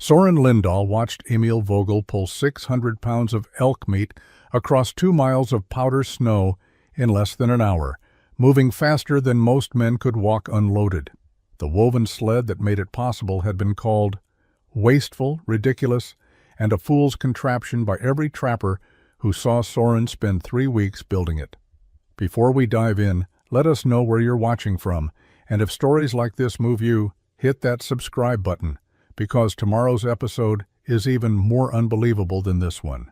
Soren Lindahl watched Emil Vogel pull 600 pounds of elk meat across 2 miles of powder snow in less than an hour, moving faster than most men could walk unloaded. The woven sled that made it possible had been called wasteful, ridiculous, and a fool's contraption by every trapper who saw Soren spend 3 weeks building it. Before we dive in, let us know where you're watching from, and if stories like this move you, hit that subscribe button, because tomorrow's episode is even more unbelievable than this one.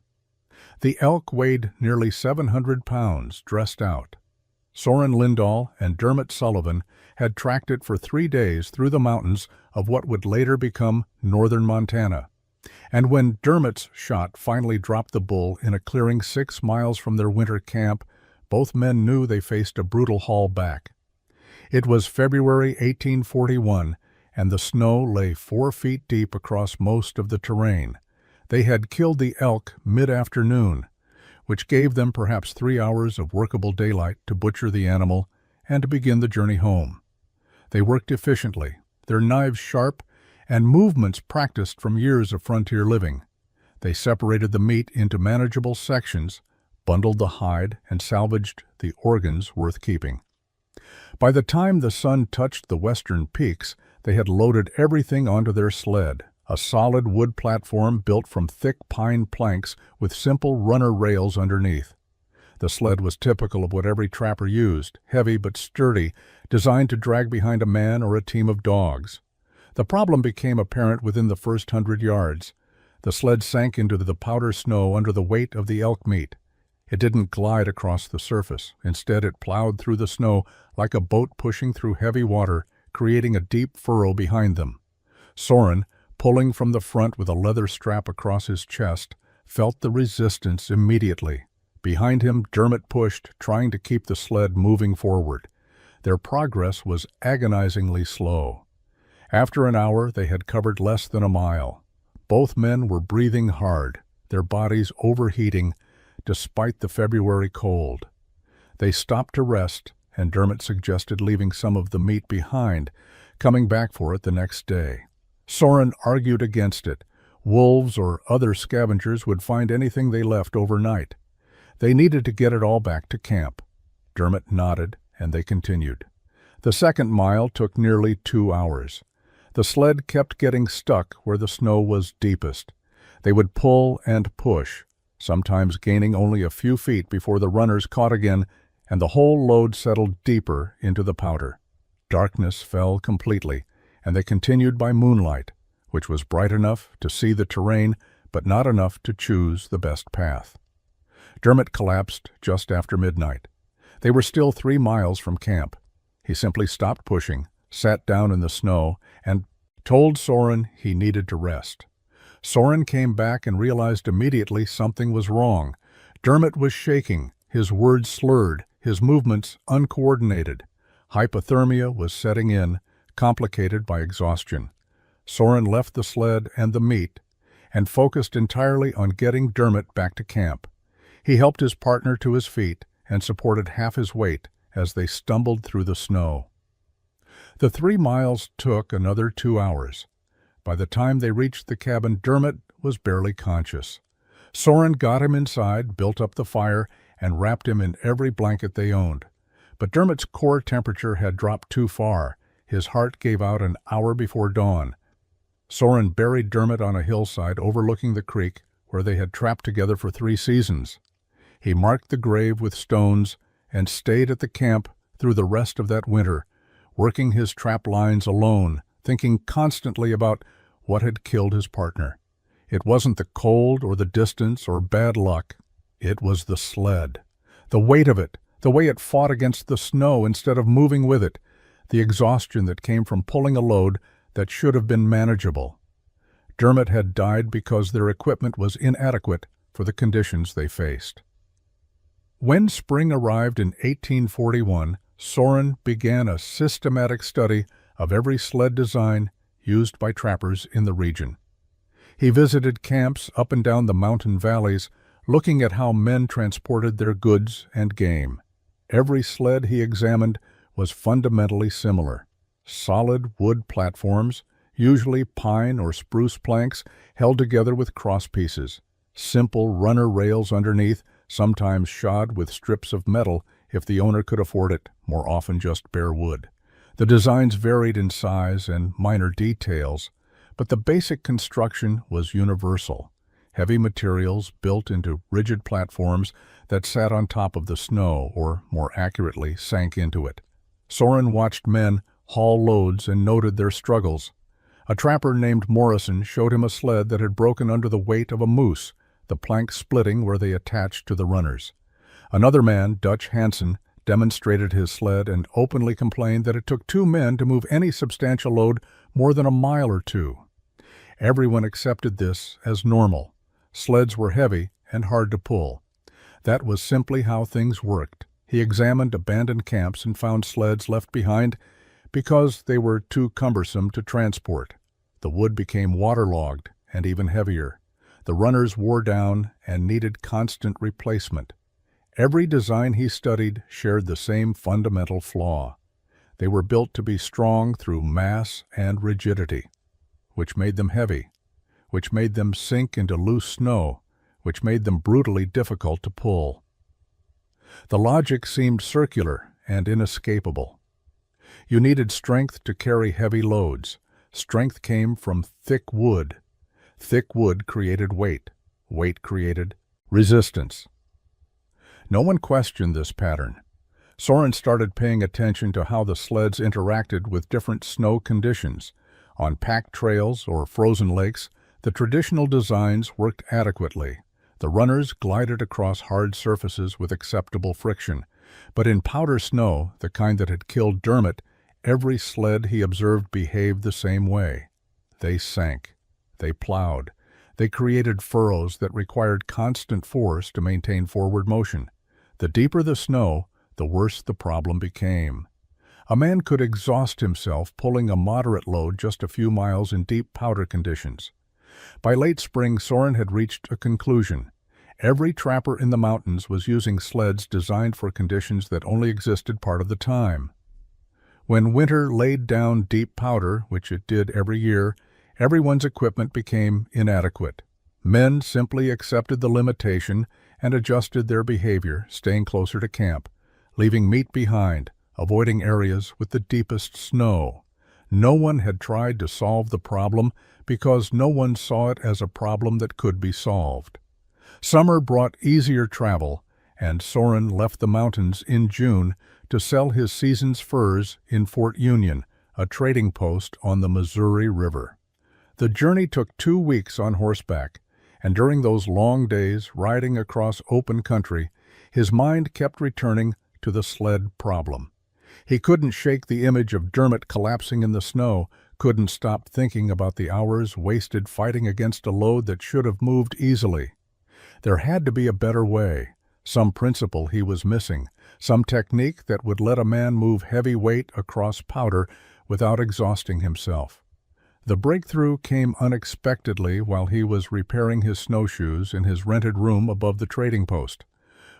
The elk weighed nearly 700 pounds, dressed out. Soren Lindahl and Dermot Sullivan had tracked it for 3 days through the mountains of what would later become northern Montana. And when Dermot's shot finally dropped the bull in a clearing 6 miles from their winter camp, both men knew they faced a brutal haul back. It was February 1841, and the snow lay 4 feet deep across most of the terrain. They had killed the elk mid-afternoon, which gave them perhaps 3 hours of workable daylight to butcher the animal and to begin the journey home. They worked efficiently, their knives sharp, and movements practiced from years of frontier living. They separated the meat into manageable sections, bundled the hide, and salvaged the organs worth keeping. By the time the sun touched the western peaks, they had loaded everything onto their sled, a solid wood platform built from thick pine planks with simple runner rails underneath. The sled was typical of what every trapper used, heavy but sturdy, designed to drag behind a man or a team of dogs. The problem became apparent within the first 100 yards. The sled sank into the powder snow under the weight of the elk meat. It didn't glide across the surface. Instead, it plowed through the snow like a boat pushing through heavy water, creating a deep furrow behind them. Soren, pulling from the front with a leather strap across his chest, felt the resistance immediately. Behind him, Dermot pushed, trying to keep the sled moving forward. Their progress was agonizingly slow. After an hour, they had covered less than a mile. Both men were breathing hard, their bodies overheating, despite the February cold. They stopped to rest, and Dermot suggested leaving some of the meat behind, coming back for it the next day. Soren argued against it. Wolves or other scavengers would find anything they left overnight. They needed to get it all back to camp. Dermot nodded, and they continued. The second mile took nearly 2 hours. The sled kept getting stuck where the snow was deepest. They would pull and push, sometimes gaining only a few feet before the runners caught again, and the whole load settled deeper into the powder. Darkness fell completely, and they continued by moonlight, which was bright enough to see the terrain, but not enough to choose the best path. Dermot collapsed just after midnight. They were still 3 miles from camp. He simply stopped pushing, sat down in the snow, and told Soren he needed to rest. Soren came back and realized immediately something was wrong. Dermot was shaking, his words slurred, his movements uncoordinated. Hypothermia was setting in, complicated by exhaustion. Soren left the sled and the meat and focused entirely on getting Dermot back to camp. He helped his partner to his feet and supported half his weight as they stumbled through the snow. The 3 miles took another 2 hours. By the time they reached the cabin, Dermot was barely conscious. Soren got him inside, built up the fire, and wrapped him in every blanket they owned. But Dermot's core temperature had dropped too far. His heart gave out an hour before dawn. Soren buried Dermot on a hillside overlooking the creek where they had trapped together for 3 seasons. He marked the grave with stones and stayed at the camp through the rest of that winter, working his trap lines alone, thinking constantly about what had killed his partner. It wasn't the cold or the distance or bad luck. It was the sled. The weight of it, the way it fought against the snow instead of moving with it, the exhaustion that came from pulling a load that should have been manageable. Dermot had died because their equipment was inadequate for the conditions they faced. When spring arrived in 1841, Soren began a systematic study of every sled design used by trappers in the region. He visited camps up and down the mountain valleys, looking at how men transported their goods and game. Every sled he examined was fundamentally similar: solid wood platforms usually pine or spruce planks held together with cross pieces. Simple runner rails underneath, sometimes shod with strips of metal if the owner could afford it, more often just bare wood. The designs varied in size and minor details, but the basic construction was universal. Heavy materials built into rigid platforms that sat on top of the snow, or more accurately, sank into it. Soren watched men haul loads and noted their struggles. A trapper named Morrison showed him a sled that had broken under the weight of a moose, the planks splitting where they attached to the runners. Another man, Dutch Hansen, demonstrated his sled and openly complained that it took 2 men to move any substantial load more than a mile or 2. Everyone accepted this as normal. Sleds were heavy and hard to pull. That was simply how things worked. He examined abandoned camps and found sleds left behind because they were too cumbersome to transport. The wood became waterlogged and even heavier. The runners wore down and needed constant replacement. Every design he studied shared the same fundamental flaw. They were built to be strong through mass and rigidity, which made them heavy, which made them sink into loose snow, which made them brutally difficult to pull. The logic seemed circular and inescapable. You needed strength to carry heavy loads. Strength came from thick wood. Thick wood created weight. Weight created resistance. No one questioned this pattern. Soren started paying attention to how the sleds interacted with different snow conditions. On packed trails or frozen lakes, the traditional designs worked adequately. The runners glided across hard surfaces with acceptable friction. But in powder snow, the kind that had killed Dermot, every sled he observed behaved the same way. They sank. They plowed. They created furrows that required constant force to maintain forward motion. The deeper the snow, the worse the problem became. A man could exhaust himself pulling a moderate load just a few miles in deep powder conditions. By late spring, Soren had reached a conclusion. Every trapper in the mountains was using sleds designed for conditions that only existed part of the time. When winter laid down deep powder, which it did every year, everyone's equipment became inadequate. Men simply accepted the limitation and adjusted their behavior, staying closer to camp, leaving meat behind, avoiding areas with the deepest snow. No one had tried to solve the problem because no one saw it as a problem that could be solved. Summer brought easier travel, and Soren left the mountains in June to sell his season's furs in Fort Union, a trading post on the Missouri River. The journey took 2 weeks on horseback, and during those long days riding across open country, his mind kept returning to the sled problem. He couldn't shake the image of Dermot collapsing in the snow, couldn't stop thinking about the hours wasted fighting against a load that should have moved easily. There had to be a better way, some principle he was missing, some technique that would let a man move heavy weight across powder without exhausting himself. The breakthrough came unexpectedly while he was repairing his snowshoes in his rented room above the trading post.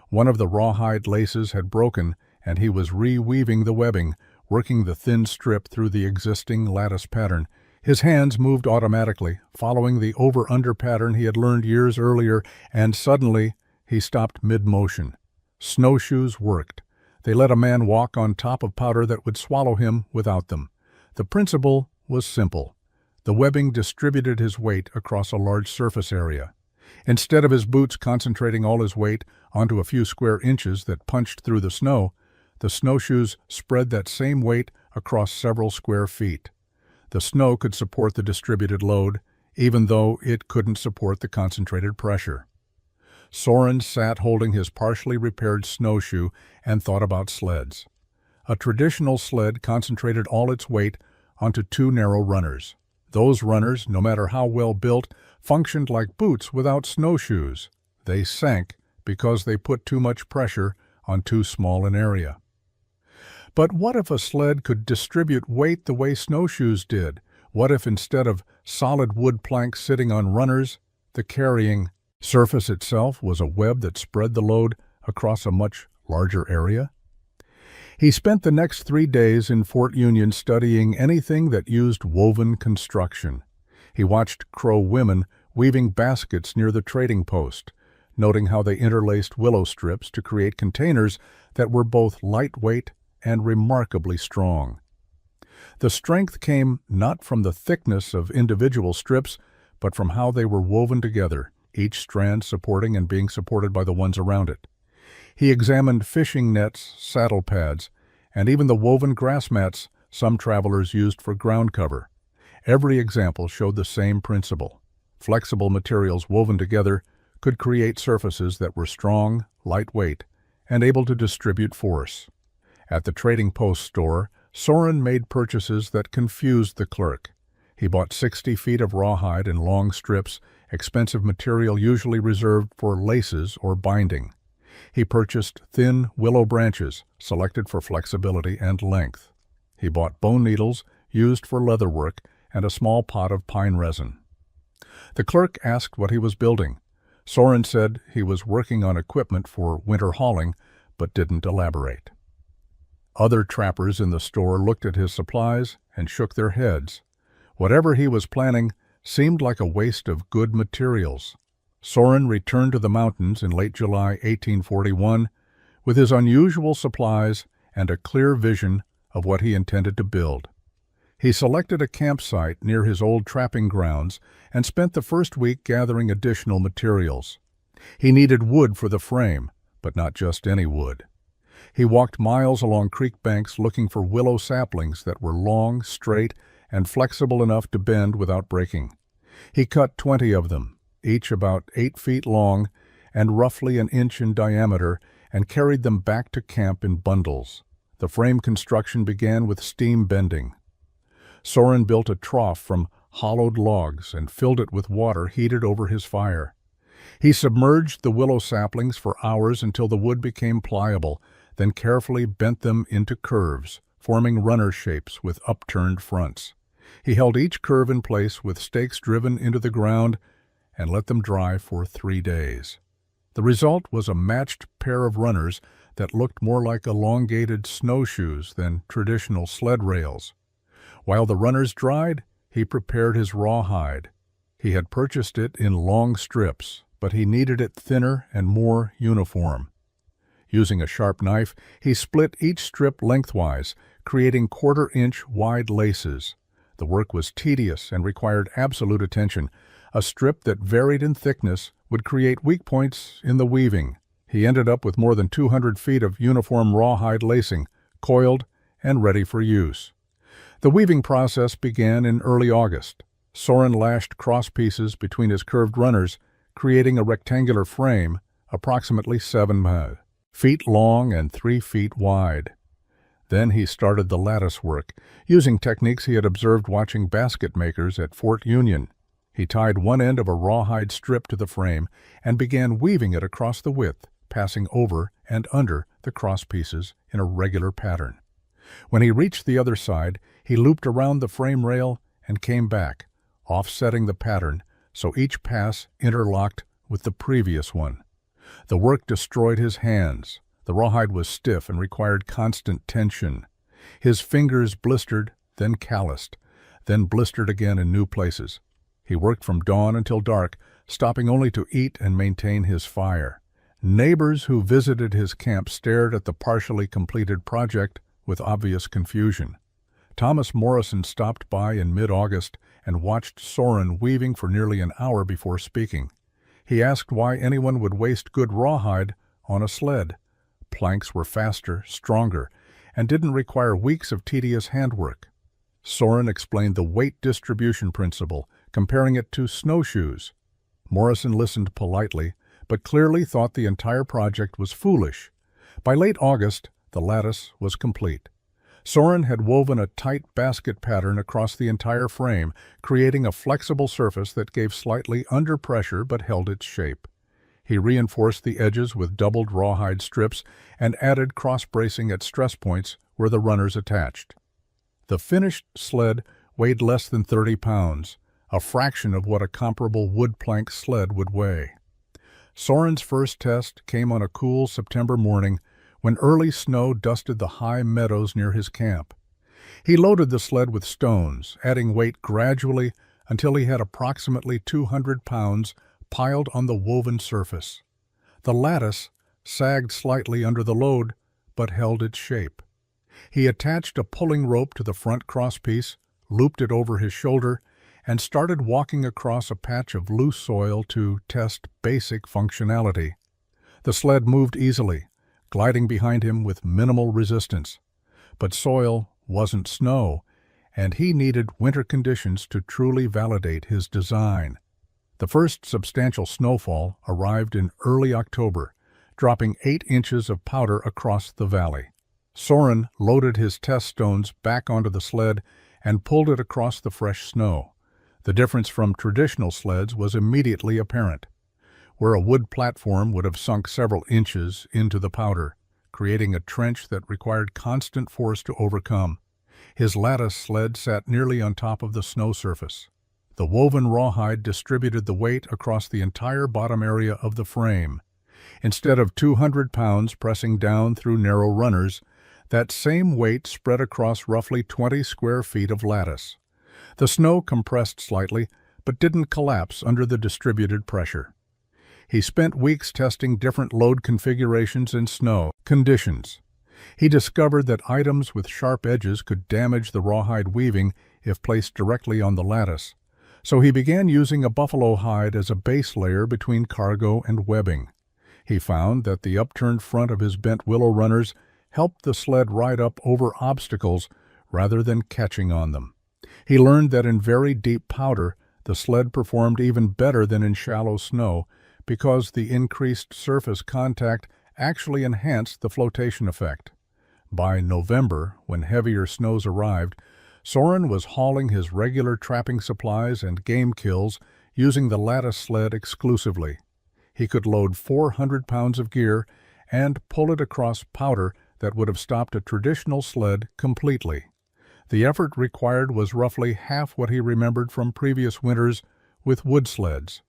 One of the rawhide laces had broken, and he was reweaving the webbing, working the thin strip through the existing lattice pattern. His hands moved automatically, following the over-under pattern he had learned years earlier, and suddenly he stopped mid-motion. Snowshoes worked. They let a man walk on top of powder that would swallow him without them. The principle was simple. The webbing distributed his weight across a large surface area. Instead of his boots concentrating all his weight onto a few square inches that punched through the snowshoes spread that same weight across several square feet. The snow could support the distributed load, even though it couldn't support the concentrated pressure. Soren sat holding his partially repaired snowshoe and thought about sleds. A traditional sled concentrated all its weight onto 2 narrow runners. Those runners, no matter how well built, functioned like boots without snowshoes. They sank because they put too much pressure on too small an area. But what if a sled could distribute weight the way snowshoes did? What if instead of solid wood planks sitting on runners, the carrying surface itself was a web that spread the load across a much larger area? He spent the next 3 days in Fort Union studying anything that used woven construction. He watched Crow women weaving baskets near the trading post, noting how they interlaced willow strips to create containers that were both lightweight and remarkably strong. The strength came not from the thickness of individual strips, but from how they were woven together, each strand supporting and being supported by the ones around it. He examined fishing nets, saddle pads, and even the woven grass mats some travelers used for ground cover. Every example showed the same principle. Flexible materials woven together could create surfaces that were strong, lightweight, and able to distribute force. At the trading post store, Soren made purchases that confused the clerk. He bought 60 feet of rawhide in long strips, expensive material usually reserved for laces or binding. He purchased thin willow branches, selected for flexibility and length. He bought bone needles, used for leather work, and a small pot of pine resin. The clerk asked what he was building. Soren said he was working on equipment for winter hauling, but didn't elaborate. Other trappers in the store looked at his supplies and shook their heads. Whatever he was planning seemed like a waste of good materials. Soren returned to the mountains in late July 1841 with his unusual supplies and a clear vision of what he intended to build. He selected a campsite near his old trapping grounds and spent the first week gathering additional materials. He needed wood for the frame, but not just any wood. He walked miles along creek banks looking for willow saplings that were long, straight, and flexible enough to bend without breaking. He cut 20 of them, each about 8 feet long and roughly an inch in diameter, and carried them back to camp in bundles. The frame construction began with steam bending. Soren built a trough from hollowed logs and filled it with water heated over his fire. He submerged the willow saplings for hours until the wood became pliable, then carefully bent them into curves, forming runner shapes with upturned fronts. He held each curve in place with stakes driven into the ground and let them dry for 3 days. The result was a matched pair of runners that looked more like elongated snowshoes than traditional sled rails. While the runners dried, he prepared his rawhide. He had purchased it in long strips, but he needed it thinner and more uniform. Using a sharp knife, he split each strip lengthwise, creating 1/4-inch wide laces. The work was tedious and required absolute attention. A strip that varied in thickness would create weak points in the weaving. He ended up with more than 200 feet of uniform rawhide lacing, coiled and ready for use. The weaving process began in early August. Soren lashed cross pieces between his curved runners, creating a rectangular frame approximately 7 feet long and 3 feet wide. Then he started the lattice work, using techniques he had observed watching basket makers at Fort Union. He tied one end of a rawhide strip to the frame and began weaving it across the width, passing over and under the cross pieces in a regular pattern. When he reached the other side, he looped around the frame rail and came back, offsetting the pattern so each pass interlocked with the previous one. The work destroyed his hands. The rawhide was stiff and required constant tension. His fingers blistered, then calloused, then blistered again in new places. He worked from dawn until dark, stopping only to eat and maintain his fire. Neighbors who visited his camp stared at the partially completed project with obvious confusion. Thomas Morrison stopped by in mid-August and watched Soren weaving for nearly an hour before speaking. He asked why anyone would waste good rawhide on a sled. Planks were faster, stronger, and didn't require weeks of tedious handwork. Soren explained the weight distribution principle, comparing it to snowshoes. Morrison listened politely, but clearly thought the entire project was foolish. By late August, the lattice was complete. Soren had woven a tight basket pattern across the entire frame, creating a flexible surface that gave slightly under pressure but held its shape. He reinforced the edges with doubled rawhide strips and added cross-bracing at stress points where the runners attached. The finished sled weighed less than 30 pounds, a fraction of what a comparable wood plank sled would weigh. Soren's first test came on a cool September morning when early snow dusted the high meadows near his camp. He loaded the sled with stones, adding weight gradually until he had approximately 200 pounds piled on the woven surface. The lattice sagged slightly under the load, but held its shape. He attached a pulling rope to the front crosspiece, looped it over his shoulder, and started walking across a patch of loose soil to test basic functionality. The sled moved easily, gliding behind him with minimal resistance. But soil wasn't snow, and he needed winter conditions to truly validate his design. The first substantial snowfall arrived in early October, dropping 8 inches of powder across the valley. Soren loaded his test stones back onto the sled and pulled it across the fresh snow. The difference from traditional sleds was immediately apparent. Where a wood platform would have sunk several inches into the powder, creating a trench that required constant force to overcome, his lattice sled sat nearly on top of the snow surface. The woven rawhide distributed the weight across the entire bottom area of the frame. Instead of 200 pounds pressing down through narrow runners, that same weight spread across roughly 20 square feet of lattice. The snow compressed slightly, but didn't collapse under the distributed pressure. He spent weeks testing different load configurations in snow conditions. He discovered that items with sharp edges could damage the rawhide weaving if placed directly on the lattice, so he began using a buffalo hide as a base layer between cargo and webbing. He found that the upturned front of his bent willow runners helped the sled ride up over obstacles rather than catching on them. He learned that in very deep powder, the sled performed even better than in shallow snow because the increased surface contact actually enhanced the flotation effect. By November, when heavier snows arrived, Soren was hauling his regular trapping supplies and game kills using the lattice sled exclusively. He could load 400 pounds of gear and pull it across powder that would have stopped a traditional sled completely. The effort required was roughly half what he remembered from previous winters with wood sleds.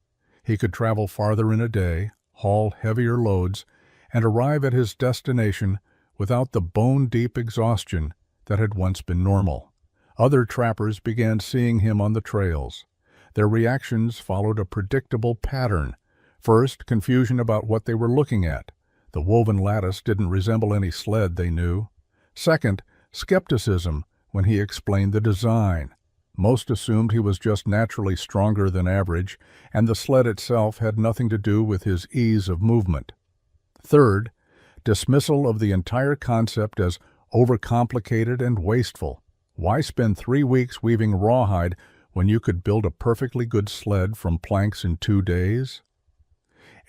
He could travel farther in a day, haul heavier loads, and arrive at his destination without the bone-deep exhaustion that had once been normal. Other trappers began seeing him on the trails. Their reactions followed a predictable pattern. First, confusion about what they were looking at. The woven lattice didn't resemble any sled they knew. Second, skepticism when he explained the design. Most assumed he was just naturally stronger than average, and the sled itself had nothing to do with his ease of movement. Third, dismissal of the entire concept as overcomplicated and wasteful. Why spend 3 weeks weaving rawhide when you could build a perfectly good sled from planks in 2 days?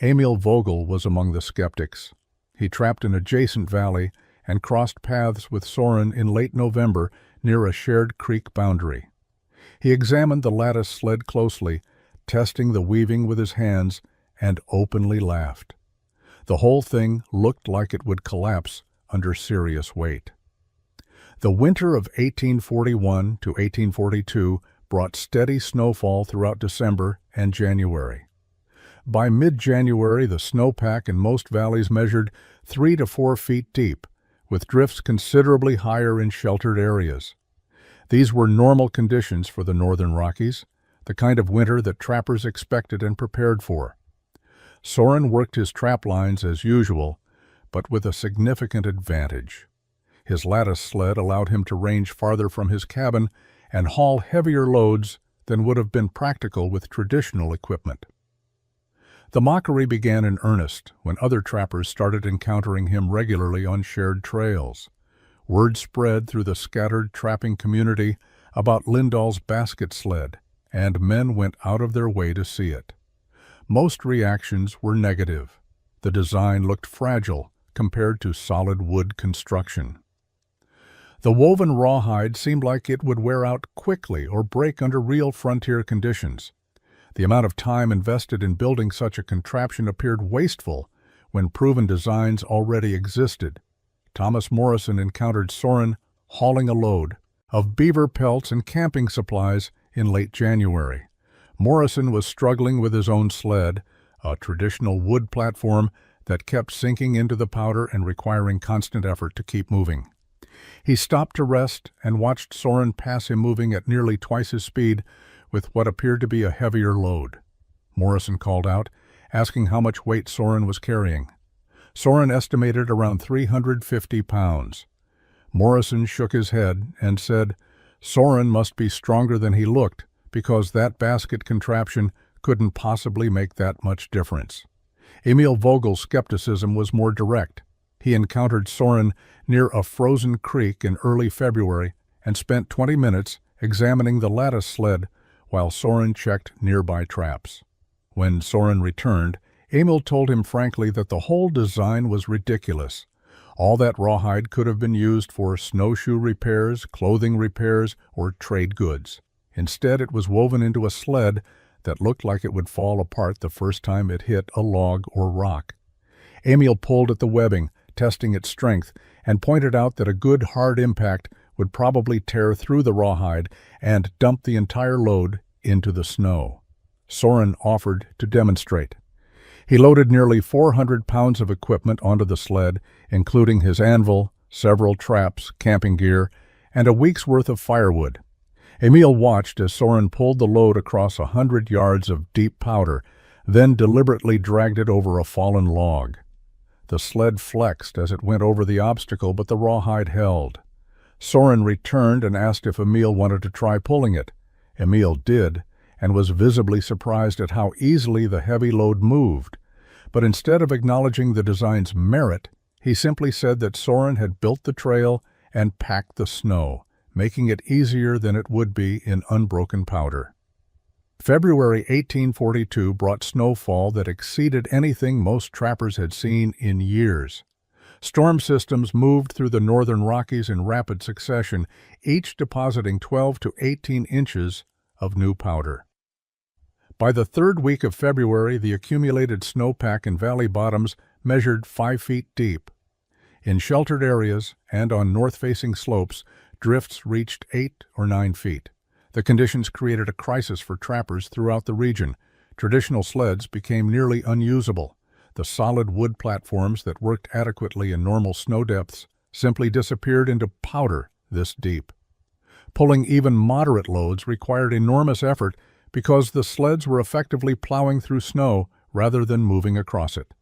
Emil Vogel was among the skeptics. He trapped an adjacent valley and crossed paths with Soren in late November near a shared creek boundary. He examined the lattice sled closely, testing the weaving with his hands, and openly laughed. The whole thing looked like it would collapse under serious weight. The winter of 1841 to 1842 brought steady snowfall throughout December and January. By mid-January, the snowpack in most valleys measured 3 to 4 feet deep, with drifts considerably higher in sheltered areas. These were normal conditions for the northern Rockies, the kind of winter that trappers expected and prepared for. Soren worked his trap lines as usual, but with a significant advantage. His lattice sled allowed him to range farther from his cabin and haul heavier loads than would have been practical with traditional equipment. The mockery began in earnest when other trappers started encountering him regularly on shared trails. Word spread through the scattered trapping community about Lindahl's basket sled, and men went out of their way to see it. Most reactions were negative. The design looked fragile compared to solid wood construction. The woven rawhide seemed like it would wear out quickly or break under real frontier conditions. The amount of time invested in building such a contraption appeared wasteful when proven designs already existed. Thomas Morrison encountered Soren hauling a load of beaver pelts and camping supplies in late January. Morrison was struggling with his own sled, a traditional wood platform that kept sinking into the powder and requiring constant effort to keep moving. He stopped to rest and watched Soren pass him, moving at nearly twice his speed with what appeared to be a heavier load. Morrison called out, asking how much weight Soren was carrying. Soren estimated around 350 pounds. Morrison shook his head and said, "Soren must be stronger than he looked, because that basket contraption couldn't possibly make that much difference." Emil Vogel's skepticism was more direct. He encountered Soren near a frozen creek in early February and spent 20 minutes examining the lattice sled while Soren checked nearby traps. When Soren returned, Emil told him frankly that the whole design was ridiculous. All that rawhide could have been used for snowshoe repairs, clothing repairs, or trade goods. Instead, it was woven into a sled that looked like it would fall apart the first time it hit a log or rock. Emil pulled at the webbing, testing its strength, and pointed out that a good hard impact would probably tear through the rawhide and dump the entire load into the snow. Soren offered to demonstrate. He loaded nearly 400 pounds of equipment onto the sled, including his anvil, several traps, camping gear, and a week's worth of firewood. Emil watched as Soren pulled the load across 100 yards of deep powder, then deliberately dragged it over a fallen log. The sled flexed as it went over the obstacle, but the rawhide held. Soren returned and asked if Emil wanted to try pulling it. Emil did, and was visibly surprised at how easily the heavy load moved. But instead of acknowledging the design's merit, he simply said that Soren had built the trail and packed the snow, making it easier than it would be in unbroken powder. February 1842 brought snowfall that exceeded anything most trappers had seen in years. Storm systems moved through the northern Rockies in rapid succession, each depositing 12 to 18 inches of new powder. By the third week of February, the accumulated snowpack in valley bottoms measured 5 feet deep. In sheltered areas and on north-facing slopes, drifts reached 8 or 9 feet. The conditions created a crisis for trappers throughout the region. Traditional sleds became nearly unusable. The solid wood platforms that worked adequately in normal snow depths simply disappeared into powder this deep. Pulling even moderate loads required enormous effort because the sleds were effectively plowing through snow rather than moving across it.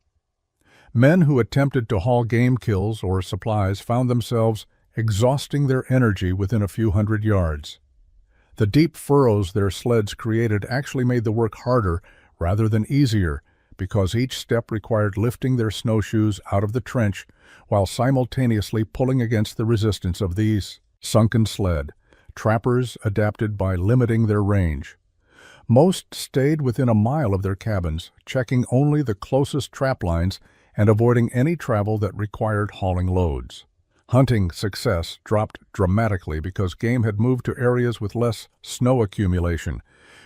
Men who attempted to haul game kills or supplies found themselves exhausting their energy within a few hundred yards. The deep furrows their sleds created actually made the work harder rather than easier, because each step required lifting their snowshoes out of the trench while simultaneously pulling against the resistance of these sunken sled. Trappers adapted by limiting their range. Most stayed within a mile of their cabins, checking only the closest trap lines and avoiding any travel that required hauling loads. Hunting success dropped dramatically because game had moved to areas with less snow accumulation,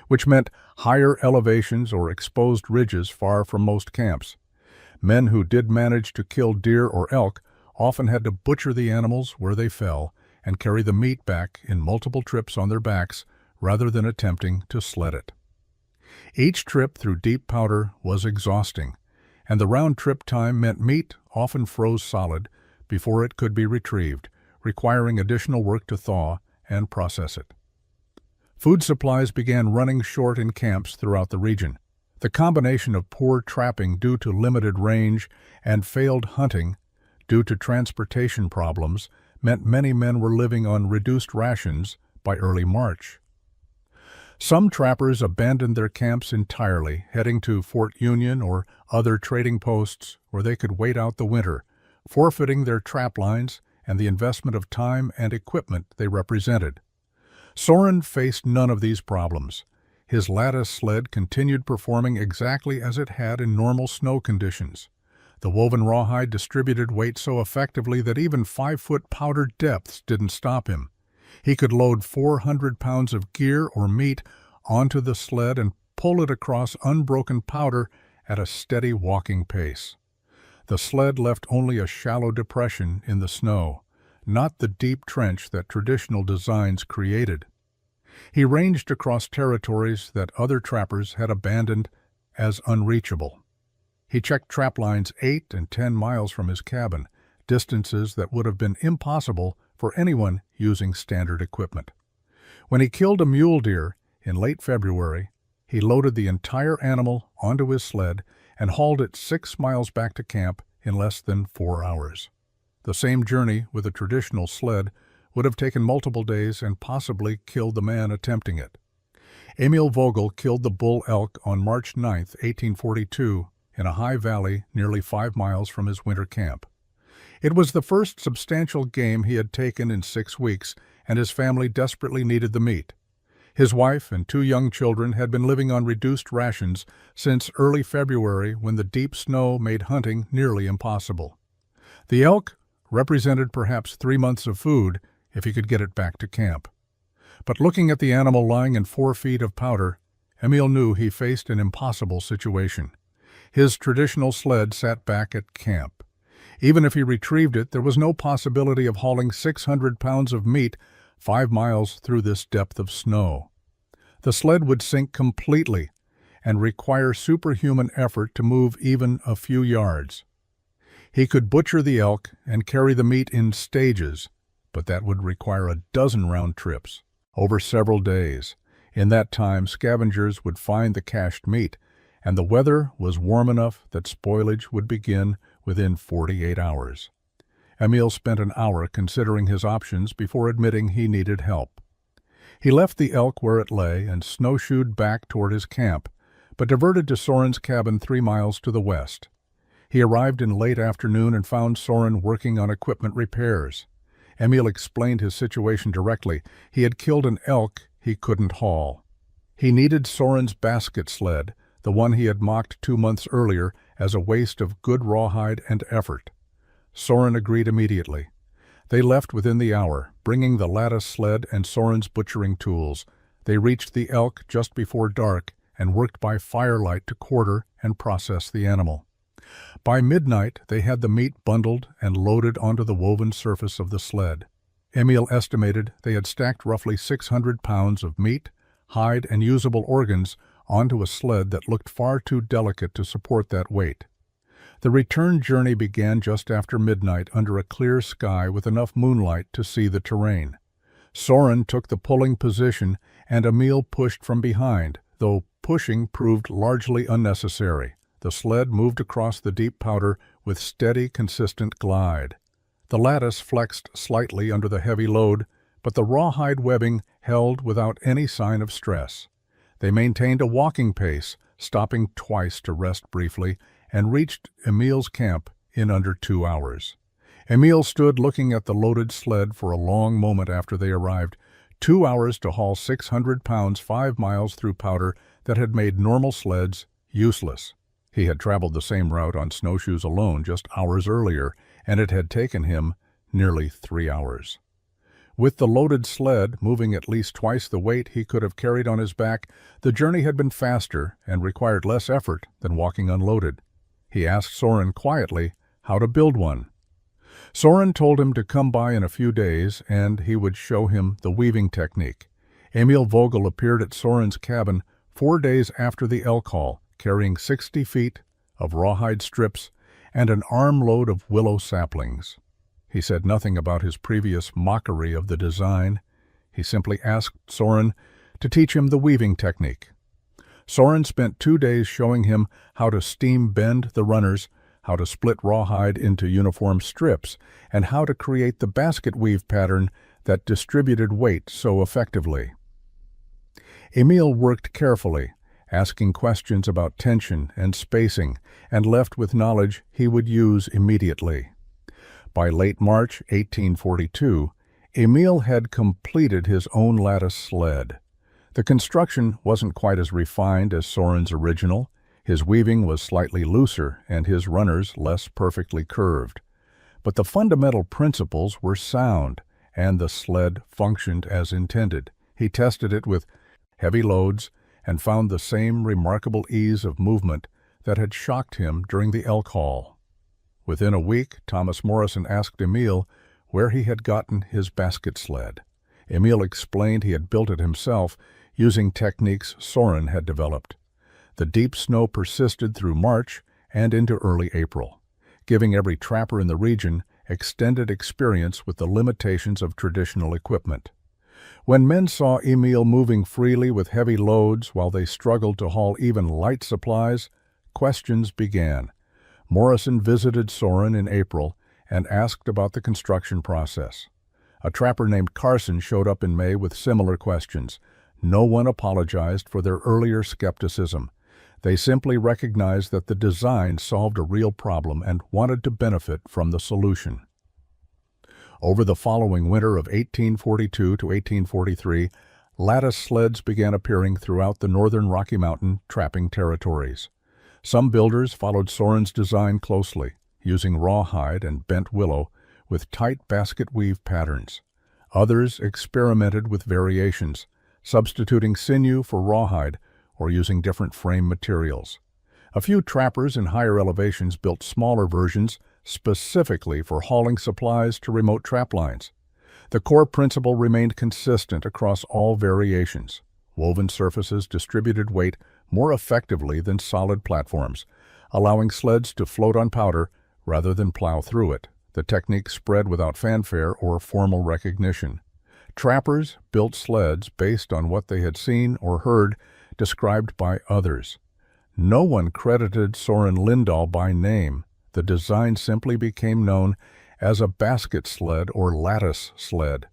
which meant higher elevations or exposed ridges far from most camps. Men who did manage to kill deer or elk often had to butcher the animals where they fell and carry the meat back in multiple trips on their backs rather than attempting to sled it. Each trip through deep powder was exhausting, and the round-trip time meant meat often froze solid before it could be retrieved, requiring additional work to thaw and process it. Food supplies began running short in camps throughout the region. The combination of poor trapping due to limited range and failed hunting due to transportation problems meant many men were living on reduced rations by early March. Some trappers abandoned their camps entirely, heading to Fort Union or other trading posts where they could wait out the winter, forfeiting their trap lines and the investment of time and equipment they represented. Soren faced none of these problems. His lattice sled continued performing exactly as it had in normal snow conditions. The woven rawhide distributed weight so effectively that even 5-foot powder depths didn't stop him. He could load 400 pounds of gear or meat onto the sled and pull it across unbroken powder at a steady walking pace. The sled left only a shallow depression in the snow, not the deep trench that traditional designs created. He ranged across territories that other trappers had abandoned as unreachable. He checked trap lines 8 and 10 miles from his cabin, distances that would have been impossible for anyone using standard equipment. When he killed a mule deer in late February, he loaded the entire animal onto his sled and hauled it 6 miles back to camp in less than 4 hours. The same journey with a traditional sled would have taken multiple days and possibly killed the man attempting it. Emil Vogel killed the bull elk on March 9, 1842, in a high valley nearly 5 miles from his winter camp. It was the first substantial game he had taken in 6 weeks, and his family desperately needed the meat. His wife and 2 young children had been living on reduced rations since early February, when the deep snow made hunting nearly impossible. The elk represented perhaps 3 months of food if he could get it back to camp. But looking at the animal lying in 4 feet of powder, Emil knew he faced an impossible situation. His traditional sled sat back at camp. Even if he retrieved it, there was no possibility of hauling 600 pounds of meat 5 miles through this depth of snow. The sled would sink completely and require superhuman effort to move even a few yards. He could butcher the elk and carry the meat in stages, but that would require a dozen round trips over several days. In that time, scavengers would find the cached meat, and the weather was warm enough that spoilage would begin within 48 hours. Emil spent an hour considering his options before admitting he needed help. He left the elk where it lay and snowshoed back toward his camp, but diverted to Soren's cabin 3 miles to the west. He arrived in late afternoon and found Soren working on equipment repairs. Emil explained his situation directly. He had killed an elk he couldn't haul. He needed Soren's basket sled, the one he had mocked 2 months earlier as a waste of good rawhide and effort. Soren agreed immediately. They left within the hour, bringing the lattice sled and Soren's butchering tools. They reached the elk just before dark and worked by firelight to quarter and process the animal. By midnight, they had the meat bundled and loaded onto the woven surface of the sled. Emil estimated they had stacked roughly 600 pounds of meat, hide, and usable organs onto a sled that looked far too delicate to support that weight. The return journey began just after midnight under a clear sky with enough moonlight to see the terrain. Soren took the pulling position and Emil pushed from behind, though pushing proved largely unnecessary. The sled moved across the deep powder with steady, consistent glide. The lattice flexed slightly under the heavy load, but the rawhide webbing held without any sign of stress. They maintained a walking pace, stopping twice to rest briefly, and reached Emil's camp in under 2 hours. Emil stood looking at the loaded sled for a long moment after they arrived. 2 hours to haul 600 pounds 5 miles through powder that had made normal sleds useless. He had traveled the same route on snowshoes alone just hours earlier, and it had taken him nearly 3 hours. With the loaded sled moving at least twice the weight he could have carried on his back, the journey had been faster and required less effort than walking unloaded. He asked Soren quietly how to build one. Soren told him to come by in a few days and he would show him the weaving technique. Emil Vogel appeared at Soren's cabin 4 days after the elk haul, carrying 60 feet of rawhide strips and an armload of willow saplings. He said nothing about his previous mockery of the design. He simply asked Soren to teach him the weaving technique. Soren spent 2 days showing him how to steam bend the runners, how to split rawhide into uniform strips, and how to create the basket weave pattern that distributed weight so effectively. Emil worked carefully, asking questions about tension and spacing, and left with knowledge he would use immediately. By late March 1842, Emil had completed his own lattice sled. The construction wasn't quite as refined as Soren's original. His weaving was slightly looser and his runners less perfectly curved. But the fundamental principles were sound, and the sled functioned as intended. He tested it with heavy loads and found the same remarkable ease of movement that had shocked him during the elk haul. Within a week, Thomas Morrison asked Emil where he had gotten his basket sled. Emil explained he had built it himself using techniques Soren had developed. The deep snow persisted through March, and into early April, giving every trapper in the region extended experience with the limitations of traditional equipment. When men saw Emil moving freely with heavy loads while they struggled to haul even light supplies, questions began. Morrison visited Soren in April and asked about the construction process. A trapper named Carson showed up in May with similar questions. No one apologized for their earlier skepticism. They simply recognized that the design solved a real problem and wanted to benefit from the solution. Over the following winter of 1842 to 1843, lattice sleds began appearing throughout the northern Rocky Mountain trapping territories. Some builders followed Soren's design closely, using rawhide and bent willow with tight basket weave patterns. Others experimented with variations, substituting sinew for rawhide or using different frame materials. A few trappers in higher elevations built smaller versions specifically for hauling supplies to remote trap lines. The core principle remained consistent across all variations. Woven surfaces distributed weight more effectively than solid platforms, allowing sleds to float on powder rather than plow through it. The technique spread without fanfare or formal recognition. Trappers built sleds based on what they had seen or heard described by others. No one credited Soren Lindahl by name. The design simply became known as a basket sled or lattice sled,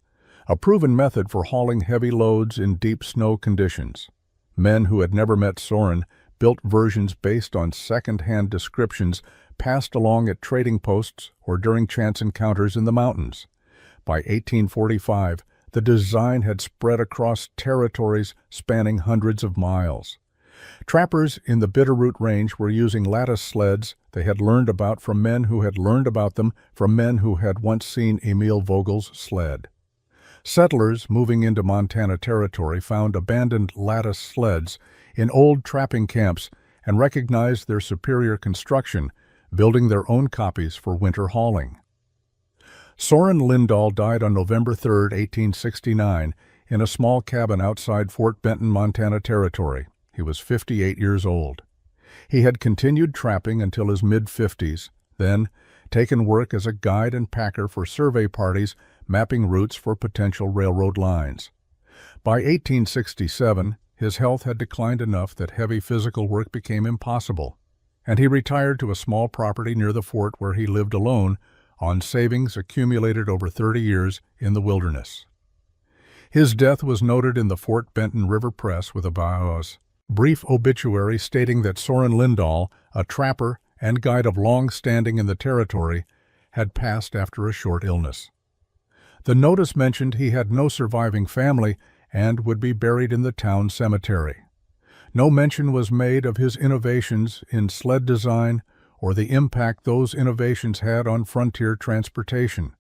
a proven method for hauling heavy loads in deep snow conditions. Men who had never met Soren built versions based on second-hand descriptions passed along at trading posts or during chance encounters in the mountains. By 1845, the design had spread across territories spanning hundreds of miles. Trappers in the Bitterroot Range were using lattice sleds they had learned about from men who had learned about them from men who had once seen Emil Vogel's sled. Settlers moving into Montana Territory found abandoned lattice sleds in old trapping camps and recognized their superior construction, building their own copies for winter hauling. Soren Lindahl died on November 3, 1869, in a small cabin outside Fort Benton, Montana Territory. He was 58 years old. He had continued trapping until his mid-50s, then taken work as a guide and packer for survey parties mapping routes for potential railroad lines. By 1867, his health had declined enough that heavy physical work became impossible, and he retired to a small property near the fort where he lived alone on savings accumulated over 30 years in the wilderness. His death was noted in the Fort Benton River Press with a brief obituary stating that Soren Lindahl, a trapper and guide of long standing in the territory, had passed after a short illness. The notice mentioned he had no surviving family and would be buried in the town cemetery. No mention was made of his innovations in sled design or the impact those innovations had on frontier transportation.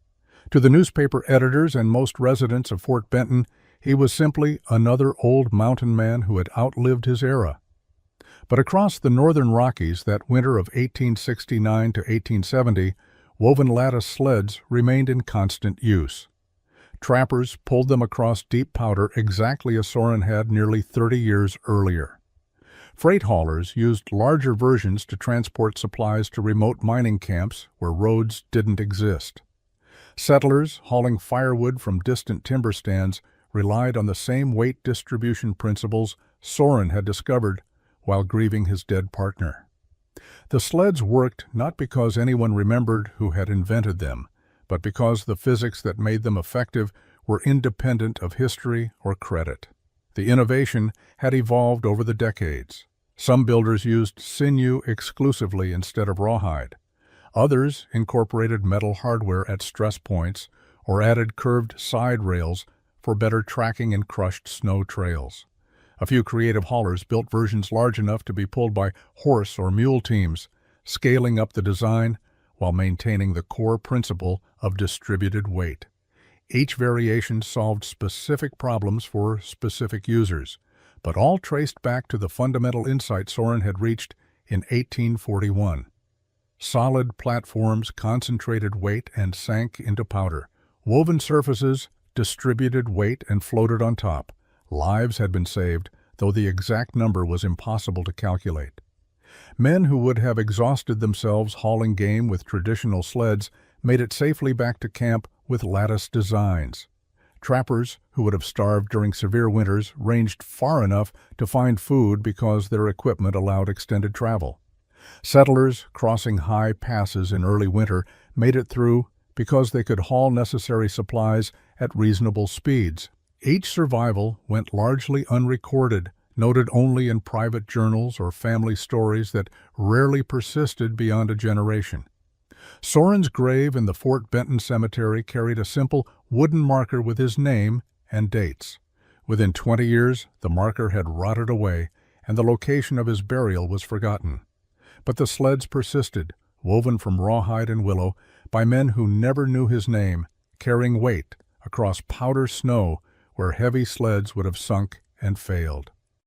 To the newspaper editors and most residents of Fort Benton, he was simply another old mountain man who had outlived his era. But across the northern Rockies that winter of 1869 to 1870, woven lattice sleds remained in constant use. Trappers pulled them across deep powder exactly as Soren had nearly 30 years earlier. Freight haulers used larger versions to transport supplies to remote mining camps where roads didn't exist. Settlers hauling firewood from distant timber stands relied on the same weight distribution principles Soren had discovered while grieving his dead partner. The sleds worked not because anyone remembered who had invented them, but because the physics that made them effective were independent of history or credit. The innovation had evolved over the decades. Some builders used sinew exclusively instead of rawhide. Others incorporated metal hardware at stress points or added curved side rails for better tracking in crushed snow trails. A few creative haulers built versions large enough to be pulled by horse or mule teams, scaling up the design while maintaining the core principle of distributed weight. Each variation solved specific problems for specific users, but all traced back to the fundamental insight Soren had reached in 1841. Solid platforms concentrated weight and sank into powder. Woven surfaces distributed weight and floated on top. Lives had been saved, though the exact number was impossible to calculate. Men who would have exhausted themselves hauling game with traditional sleds made it safely back to camp with lattice designs. Trappers, who would have starved during severe winters, ranged far enough to find food because their equipment allowed extended travel. Settlers, crossing high passes in early winter, made it through because they could haul necessary supplies at reasonable speeds. Each survival went largely unrecorded, noted only in private journals or family stories that rarely persisted beyond a generation. Soren's grave in the Fort Benton Cemetery carried a simple wooden marker with his name and dates. Within 20 years, the marker had rotted away, and the location of his burial was forgotten. But the sleds persisted, woven from rawhide and willow, by men who never knew his name, carrying weight across powder snow where heavy sleds would have sunk and failed.